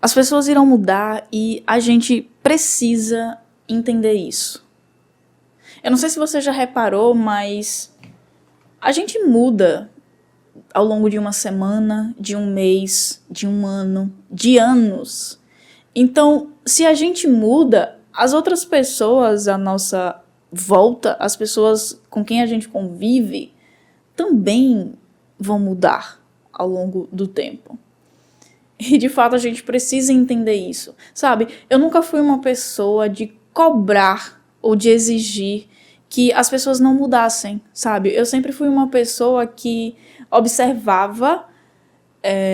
As pessoas irão mudar e a gente precisa entender isso. Eu não sei se você já reparou, mas a gente muda ao longo de uma semana, de um mês, de um ano, de anos. Então, se a gente muda, as outras pessoas à nossa volta, as pessoas com quem a gente convive, também vão mudar ao longo do tempo. E de fato a gente precisa entender isso, sabe? Eu nunca fui uma pessoa de cobrar ou de exigir que as pessoas não mudassem, sabe? Eu sempre fui uma pessoa que observava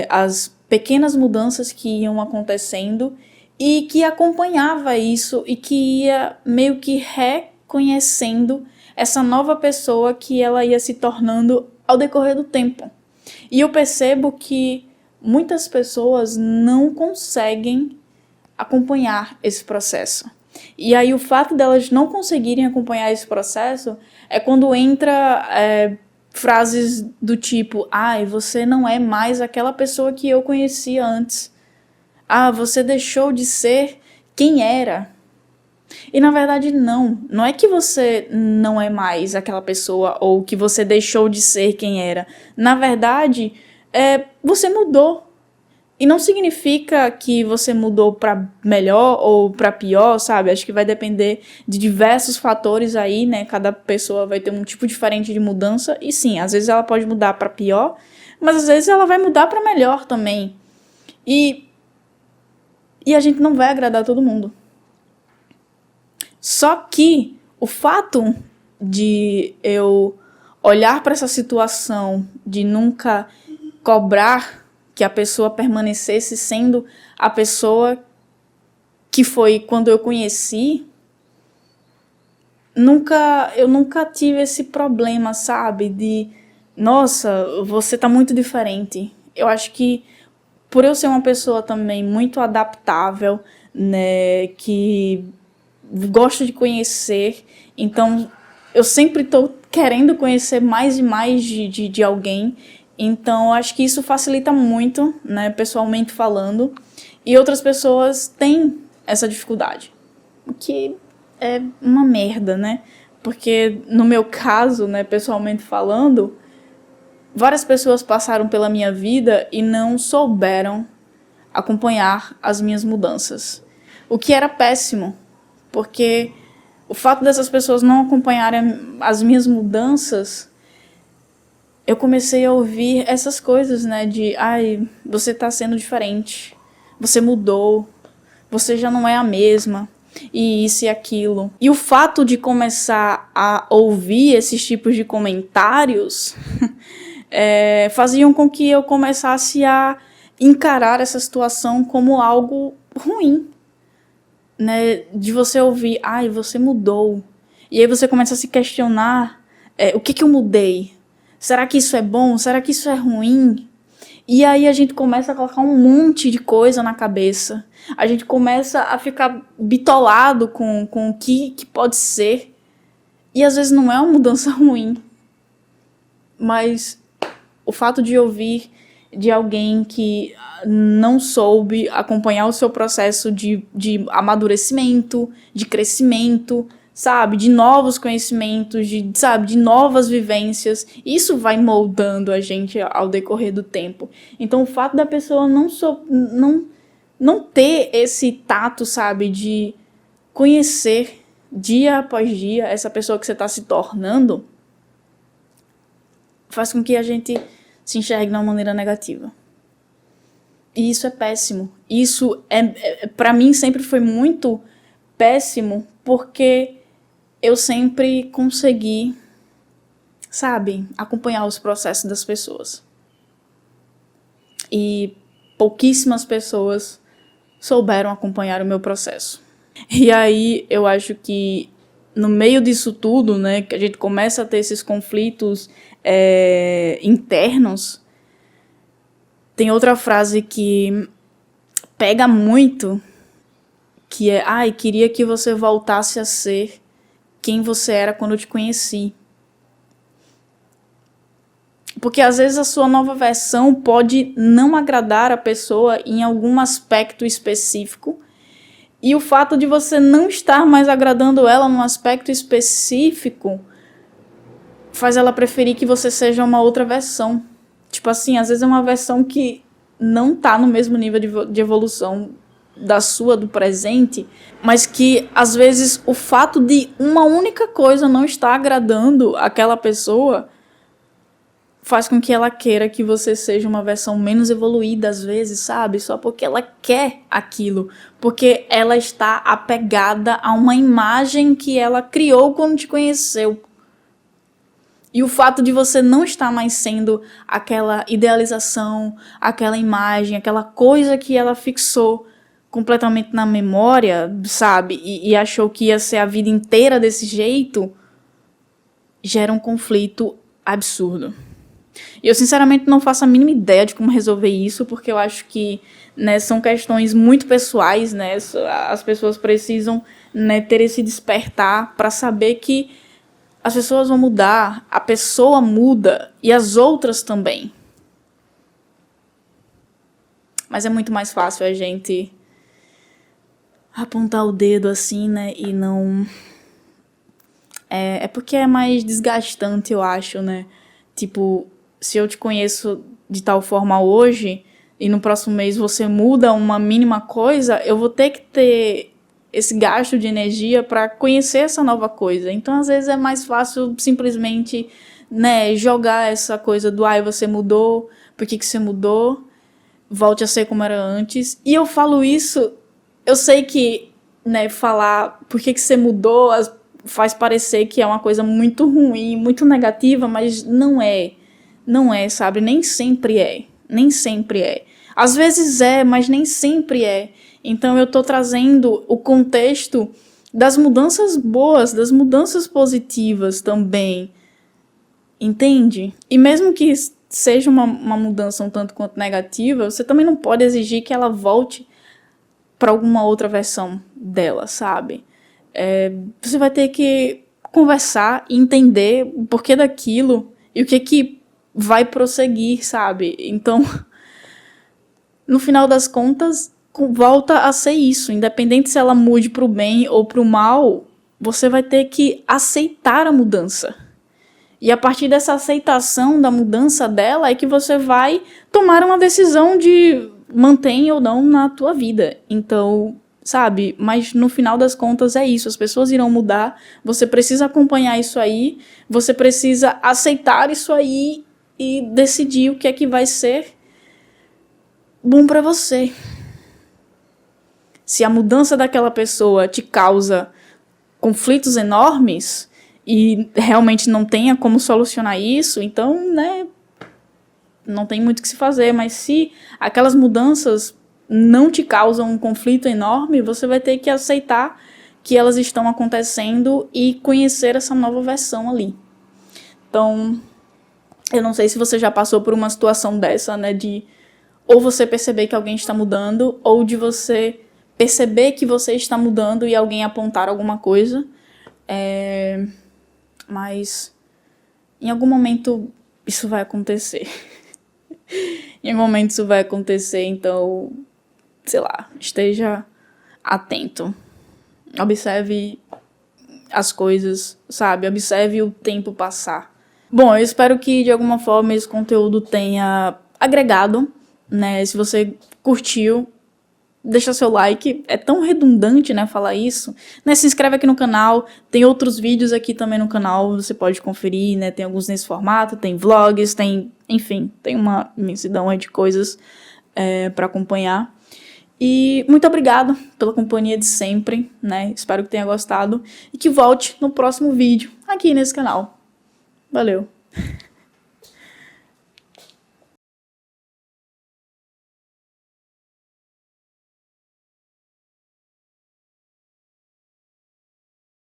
as pequenas mudanças que iam acontecendo e que acompanhava isso e que ia meio que reconhecendo essa nova pessoa que ela ia se tornando ao decorrer do tempo. E eu percebo que muitas pessoas não conseguem acompanhar esse processo. E aí o fato delas não conseguirem acompanhar esse processo é quando entra frases do tipo: ai, você não é mais aquela pessoa que eu conhecia antes. Ah, você deixou de ser quem era. E na verdade não é que você não é mais aquela pessoa ou que você deixou de ser quem era. Na verdade, você mudou. E não significa que você mudou para melhor ou para pior, sabe? Acho que vai depender de diversos fatores aí, né? Cada pessoa vai ter um tipo diferente de mudança. E sim, às vezes ela pode mudar para pior, mas às vezes ela vai mudar para melhor também. E a gente não vai agradar todo mundo. Só que o fato de eu olhar para essa situação, de nunca cobrar que a pessoa permanecesse sendo a pessoa que foi quando eu conheci, eu nunca tive esse problema, sabe? De, nossa, você tá muito diferente. Eu acho que por eu ser uma pessoa também muito adaptável, né, que gosto de conhecer, então eu sempre estou querendo conhecer mais e mais de alguém, então eu acho que isso facilita muito, né, pessoalmente falando, e outras pessoas têm essa dificuldade, o que é uma merda, né, porque no meu caso, né, pessoalmente falando, várias pessoas passaram pela minha vida e não souberam acompanhar as minhas mudanças, o que era péssimo, porque o fato dessas pessoas não acompanharem as minhas mudanças, eu comecei a ouvir essas coisas, né, de, ai, você tá sendo diferente, você mudou, você já não é a mesma, e isso e aquilo. E o fato de começar a ouvir esses tipos de comentários faziam com que eu começasse a encarar essa situação como algo ruim, né, de você ouvir, ai, você mudou. E aí você começa a se questionar, o que eu mudei? Será que isso é bom? Será que isso é ruim? E aí a gente começa a colocar um monte de coisa na cabeça. A gente começa a ficar bitolado com o que pode ser. E às vezes não é uma mudança ruim. Mas o fato de ouvir de alguém que não soube acompanhar o seu processo de amadurecimento, de crescimento, sabe, de novos conhecimentos, de novas vivências, isso vai moldando a gente ao decorrer do tempo. Então o fato da pessoa não ter esse tato, sabe, de conhecer dia após dia essa pessoa que você está se tornando, faz com que a gente se enxergue de uma maneira negativa. E isso é péssimo. Isso para mim sempre foi muito péssimo, porque eu sempre consegui, sabe, acompanhar os processos das pessoas. E pouquíssimas pessoas souberam acompanhar o meu processo. E aí eu acho que no meio disso tudo, né, que a gente começa a ter esses conflitos internos, tem outra frase que pega muito, que é, ai, queria que você voltasse a ser quem você era quando eu te conheci. Porque às vezes a sua nova versão pode não agradar a pessoa em algum aspecto específico. E o fato de você não estar mais agradando ela num aspecto específico faz ela preferir que você seja uma outra versão. Tipo assim, às vezes é uma versão que não tá no mesmo nível de evolução da sua, do presente, mas que às vezes o fato de uma única coisa não estar agradando aquela pessoa faz com que ela queira que você seja uma versão menos evoluída às vezes, sabe? Só porque ela quer aquilo. Porque ela está apegada a uma imagem que ela criou quando te conheceu. E o fato de você não estar mais sendo aquela idealização, aquela imagem, aquela coisa que ela fixou completamente na memória, sabe? E achou que ia ser a vida inteira desse jeito, gera um conflito absurdo. E eu sinceramente não faço a mínima ideia de como resolver isso, porque eu acho que, né, são questões muito pessoais, né, as pessoas precisam, né, ter esse despertar para saber que as pessoas vão mudar, a pessoa muda e as outras também. Mas é muito mais fácil a gente apontar o dedo assim, né, e não... É porque é mais desgastante, eu acho, né, tipo... Se eu te conheço de tal forma hoje e no próximo mês você muda uma mínima coisa, eu vou ter que ter esse gasto de energia para conhecer essa nova coisa. Então, às vezes, é mais fácil simplesmente, né, jogar essa coisa do você mudou, por que você mudou? Volte a ser como era antes. E eu falo isso, eu sei que, né, falar por que você mudou faz parecer que é uma coisa muito ruim, muito negativa, mas não é. Não é, sabe? Nem sempre é. Nem sempre é. Às vezes é, mas nem sempre é. Então eu tô trazendo o contexto das mudanças boas, das mudanças positivas também. Entende? E mesmo que seja uma mudança um tanto quanto negativa, você também não pode exigir que ela volte para alguma outra versão dela, sabe? Você vai ter que conversar e entender o porquê daquilo e o que vai prosseguir, sabe? Então, no final das contas, volta a ser isso. Independente se ela mude pro bem ou pro mal, você vai ter que aceitar a mudança. E a partir dessa aceitação da mudança dela é que você vai tomar uma decisão de mantém ou não na tua vida. Então, sabe? Mas no final das contas é isso. As pessoas irão mudar. Você precisa acompanhar isso aí. Você precisa aceitar isso aí e decidir o que é que vai ser bom pra você. Se a mudança daquela pessoa te causa conflitos enormes e realmente não tenha como solucionar isso, então, né, não tem muito o que se fazer. Mas se aquelas mudanças não te causam um conflito enorme, você vai ter que aceitar que elas estão acontecendo e conhecer essa nova versão ali. Então, eu não sei se você já passou por uma situação dessa, né, de ou você perceber que alguém está mudando, ou de você perceber que você está mudando e alguém apontar alguma coisa. Mas em algum momento isso vai acontecer. Em algum momento isso vai acontecer, então, sei lá, esteja atento. Observe as coisas, sabe? Observe o tempo passar. Bom, eu espero que de alguma forma esse conteúdo tenha agregado, né? Se você curtiu, deixa seu like. É tão redundante, né, falar isso. Né, se inscreve aqui no canal. Tem outros vídeos aqui também no canal, você pode conferir, né? Tem alguns nesse formato, tem vlogs, tem, enfim, tem uma imensidão aí de coisas para acompanhar. E muito obrigado pela companhia de sempre, né? Espero que tenha gostado e que volte no próximo vídeo aqui nesse canal. Valeu!